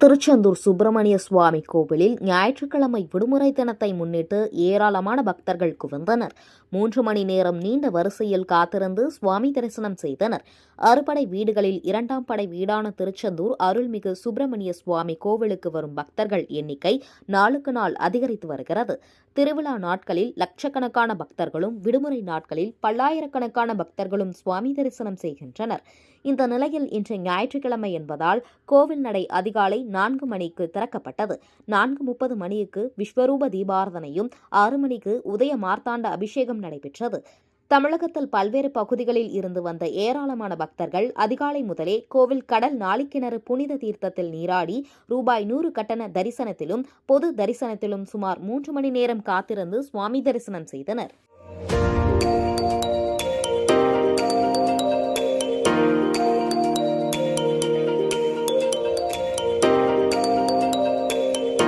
திருச்செந்தூர் சுப்பிரமணிய சுவாமி கோவிலில் ஞாயிற்றுக்கிழமை விடுமுறை தினத்தை முன்னிட்டு ஏராளமான பக்தர்கள் குவிந்தனர். 3 மணி நேரம் நீண்ட வரிசையில் காத்திருந்து சுவாமி தரிசனம் செய்தனர். அறுபடை வீடுகளில் 2ஆம் படை வீடான திருச்செந்தூர் அருள்மிகு சுப்பிரமணிய சுவாமி கோவிலுக்கு வரும் பக்தர்கள் எண்ணிக்கை நாளுக்கு நாள் அதிகரித்து வருகிறது. திருவிழா நாட்களில் லட்சக்கணக்கான பக்தர்களும், விடுமுறை நாட்களில் பல்லாயிரக்கணக்கான பக்தர்களும் சுவாமி தரிசனம் செய்கின்றனர். இந்த நிலையில் இன்று ஞாயிற்றுக்கிழமை என்பதால் கோவில் நடை அதிகாலை 4 மணிக்கு திறக்கப்பட்டது. 4:30 மணிக்கு விஸ்வரூப தீபாராதனையும் 6 மணிக்கு உதய மார்த்தாண்ட அபிஷேகம் நடைபெற்றது. தமிழகத்தில் பல்வேறு பகுதிகளில் இருந்து வந்த ஏராளமான பக்தர்கள் அதிகாலை முதலே கோவில் கடல் நாளிக்கிணறு புனித தீர்த்தத்தில் நீராடி ரூபாய் 100 கட்டண தரிசனத்திலும் பொது தரிசனத்திலும் சுமார் 3 மணி நேரம் காத்திருந்து சுவாமி தரிசனம் செய்தனர்.